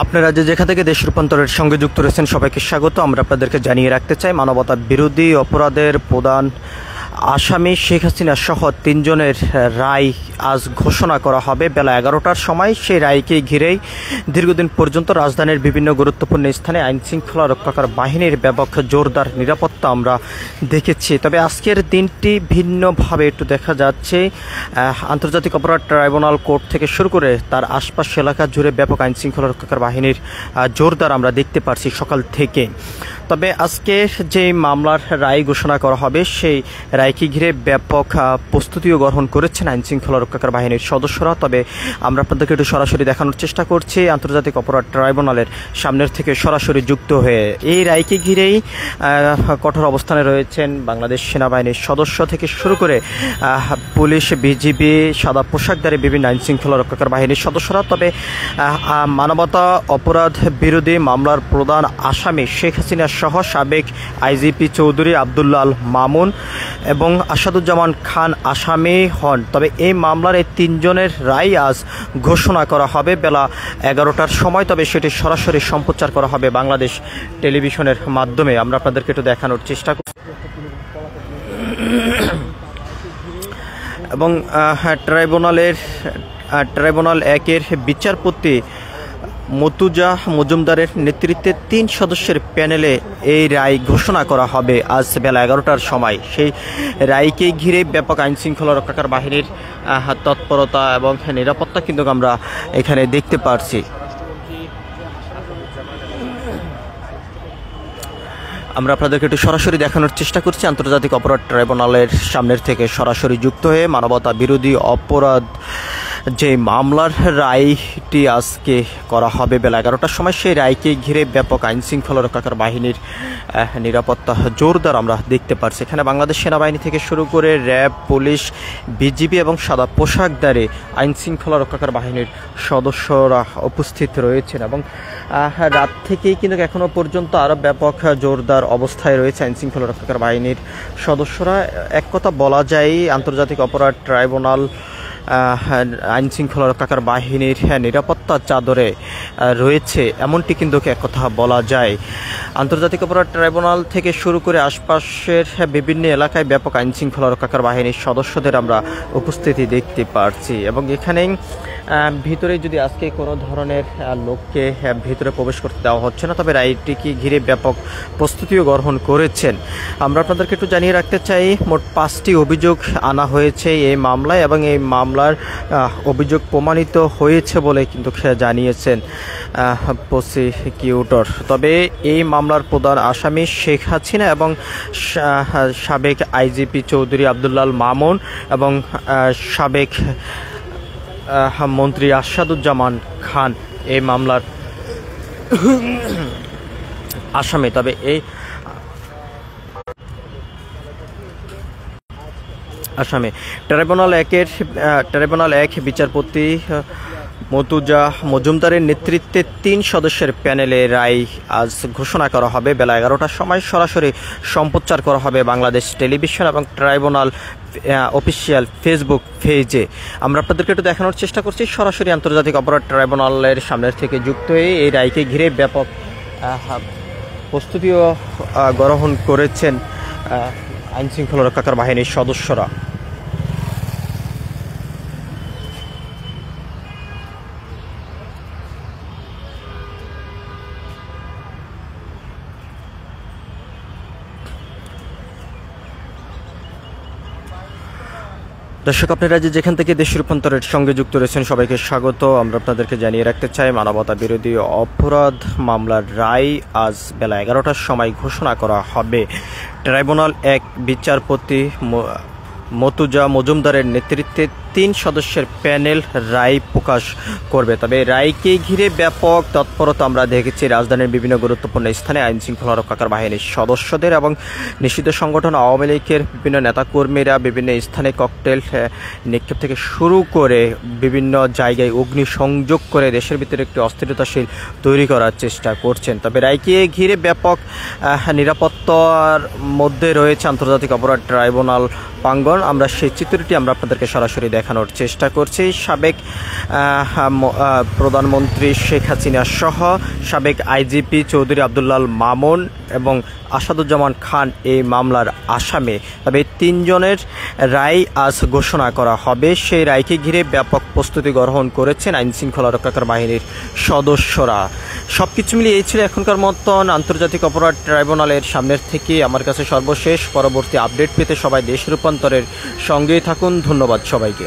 আপনারা যেখান থেকে দেশ রূপান্তরের সঙ্গে যুক্ত রয়েছেন সবাইকে স্বাগত। আমরা আপনাদেরকে জানিয়ে রাখতে চাই, মানবতা বিরোধী অপরাধের প্রধান আসামি শেখ হাসিনা সহ ৩ জনের রায় আজ ঘোষণা করা হবে বেলা ১১টার সময়। সেই রায়কে ঘিরেই দীর্ঘদিন পর্যন্ত রাজধানীর বিভিন্ন গুরুত্বপূর্ণ স্থানে আইন শৃঙ্খলা রক্ষাকার বাহিনীর ব্যাপক জোরদার নিরাপত্তা আমরা দেখেছি। তবে আজকের দিনটি ভিন্নভাবে একটু দেখা যাচ্ছে। আন্তর্জাতিক অপরাধ ট্রাইব্যুনাল কোর্ট থেকে শুরু করে তার আশপাশ এলাকা জুড়ে ব্যাপক আইন শৃঙ্খলা রক্ষাকার বাহিনীর জোরদার আমরা দেখতে পারছি সকাল থেকে। তবে আজকে যে মামলার রায় ঘোষণা করা হবে সেই রায়কে ঘিরে ব্যাপক প্রস্তুতিও গ্রহণ করেছেন আইন শৃঙ্খলা রক্ষাকার বাহিনীর সদস্যরা। তবে আমরা আপনাদেরকে একটু সরাসরি দেখানোর চেষ্টা করছি আন্তর্জাতিক অপরাধ ট্রাইব্যুনালের সামনের থেকে সরাসরি যুক্ত হয়ে। এই রায়কে ঘিরেই কঠোর অবস্থানে রয়েছেন বাংলাদেশ সেনাবাহিনীর সদস্য থেকে শুরু করে পুলিশ, বিজিবি, সাদা পোশাকধারী বিভিন্ন আইন শৃঙ্খলা রক্ষাকার বাহিনীর সদস্যরা। তবে মানবতা অপরাধ বিরোধী মামলার প্রধান আসামি শেখ হাসিনা সহ সাবেক আইজিপি চৌধুরী আবদুল্লাহ আল মামুন এবং আসাদুজ্জামান খান আসামি হন। তবে এই মামলার এই ৩ জনের রায় আজ ঘোষণা করা হবে বেলা ১১টার সময়। তবে সেটি সরাসরি সম্প্রচার করা হবে বাংলাদেশ টেলিভিশনের মাধ্যমে। আমরা আপনাদেরকে একটু দেখানোর চেষ্টা করি। এবং ট্রাইব্যুনাল ১-এর বিচারপতি মতুজা মজুমদারের নেতৃত্বে ৩ সদস্যের প্যানেলে এই রায় ঘোষণা করা হবে আজ বেলা ১১টার সময়। সেই রায়কে ঘিরে ব্যাপক আইন শৃঙ্খলা রক্ষাকার বাহিনীর তৎপরতা এবং নিরাপত্তা কিন্তু আমরা এখানে দেখতে পারছি। আমরা আপনাদেরকে একটু সরাসরি দেখানোর চেষ্টা করছি আন্তর্জাতিক অপরাধ ট্রাইব্যুনালের সামনের থেকে সরাসরি যুক্ত হয়ে। মানবতা বিরোধী অপরাধ যে মামলার রায়টি আজকে করা হবে বেলা ১১টার সময়, সেই রায়কে ঘিরে ব্যাপক আইন শৃঙ্খলা রক্ষাকার বাহিনীর নিরাপত্তা জোরদার আমরা দেখতে পারছি। এখানে বাংলাদেশ সেনাবাহিনী থেকে শুরু করে র্যাব, পুলিশ, বিজিবি এবং সাদা পোশাকধারী আইন শৃঙ্খলা রক্ষাকার বাহিনীর সদস্যরা উপস্থিত রয়েছেন। এবং রাত থেকেই কিন্তু এখনও পর্যন্ত আরও ব্যাপক জোরদার অবস্থায় রয়েছে আইন শৃঙ্খলা রক্ষাকার বাহিনীর সদস্যরা। এক কথা বলা যায় আন্তর্জাতিক অপরাধ ট্রাইব্যুনাল আইন শৃঙ্খলা রক্ষাকার বাহিনীর নিরাপত্তার চাদরে রয়েছে, এমনটি কিন্তু এক কথা বলা যায়। আন্তর্জাতিক অপরাধ ট্রাইব্যুনাল থেকে শুরু করে আশপাশের বিভিন্ন এলাকায় ব্যাপক আইন শৃঙ্খলা রক্ষাকার বাহিনীর সদস্যদের আমরা উপস্থিতি দেখতে পারছি। এবং এখানেই ভিতরে যদি আজকে কোনো ধরনের লোককে ভিতরে প্রবেশ করতে দেওয়া হচ্ছে না। তবে রায়টিকে ঘিরে ব্যাপক প্রস্তুতিও গ্রহণ করেছেন। আমরা আপনাদেরকে একটু জানিয়ে রাখতে চাই, মোট 5টি অভিযোগ আনা হয়েছে এই মামলায় এবং এই মামলার অভিযোগ প্রমাণিত হয়েছে বলে কিন্তু জানিয়েছেন প্রসিকিউটর। তবে এই মামলার প্রধান আসামি শেখ হাসিনা এবং সাবেক আইজিপি চৌধুরী আবদুল্লাহ আল মামুন এবং সাবেক মন্ত্রী আসাদুজ্জামান খান এই মামলার আসামি। তবে এই আসামি ট্রাইব্যুনাল ১ বিচারপতি মতুজা মজুমদারের নেতৃত্বে ৩ সদস্যের প্যানেলে রায় আজ ঘোষণা করা হবে বেলা ১১টার সময়। সরাসরি সম্প্রচার করা হবে বাংলাদেশ টেলিভিশন এবং ট্রাইব্যুনাল অফিসিয়াল ফেসবুক পেজে। আমরা আপনাদেরকে একটু দেখানোর চেষ্টা করছি সরাসরি আন্তর্জাতিক অপরাধ ট্রাইব্যুনালের সামনের থেকে যুক্ত হয়ে। এই রায়কে ঘিরে ব্যাপক প্রস্তুতিও গ্রহণ করেছেন আইন শৃঙ্খলা রক্ষাকার বাহিনীর সদস্যরা। দর্শক, আপনারা যেখান থেকে দেশ রূপান্তরের সঙ্গে যুক্ত রয়েছেন সবাইকে স্বাগত। আমরা আপনাদেরকে জানিয়ে রাখতে চাই, মানবতা বিরোধী অপরাধ মামলার রায় আজ বেলা ১১টার সময় ঘোষণা করা হবে। ট্রাইব্যুনাল ১ বিচারপতি মতুজা মজুমদারের নেতৃত্বে ৩ সদস্যের প্যানেল রায় প্রকাশ করবে। তবে রায়কে ঘিরে ব্যাপক তৎপরতা আমরা দেখেছি রাজধানীর বিভিন্ন গুরুত্বপূর্ণ স্থানে আইন শৃঙ্খলা রক্ষাকার বাহিনীর সদস্যদের এবং নিষিদ্ধ সংগঠন আওয়ামী লীগের বিভিন্ন নেতাকর্মীরা বিভিন্ন স্থানে ককটেল নিক্ষেপ থেকে শুরু করে বিভিন্ন জায়গায় অগ্নিসংযোগ করে দেশের ভিতরে একটি অস্থিরতাশীল তৈরি করার চেষ্টা করছেন। তবে রায়কে ঘিরে ব্যাপক নিরাপত্তার মধ্যে রয়েছে আন্তর্জাতিক অপরাধ ট্রাইব্যুনাল প্রাঙ্গণ। আমরা সেই চিত্রটি আপনাদেরকে সরাসরি দেখানোর চেষ্টা করছি। সাবেক প্রধানমন্ত্রী শেখ হাসিনা সহ সাবেক আইজিপি চৌধুরী আব্দুল্লাল মামুন এবং আসাদুজ্জামান খান এই মামলার আসামি। তবে তিনজনের রায় আজ ঘোষণা করা হবে। সেই রায়কে ঘিরে ব্যাপক প্রস্তুতি গ্রহণ করেছেন আইন শৃঙ্খলা রক্ষাকারী বাহিনীর সদস্যরা। সবকিছু মিলিয়ে এই ছিল এখনকার মতন আন্তর্জাতিক অপরাধ ট্রাইব্যুনালের সামনের থেকে আমার কাছে সর্বশেষ। পরবর্তী আপডেট পেতে সবাই দেশ রূপান্তরের সঙ্গেই থাকুন। ধন্যবাদ সবাইকে।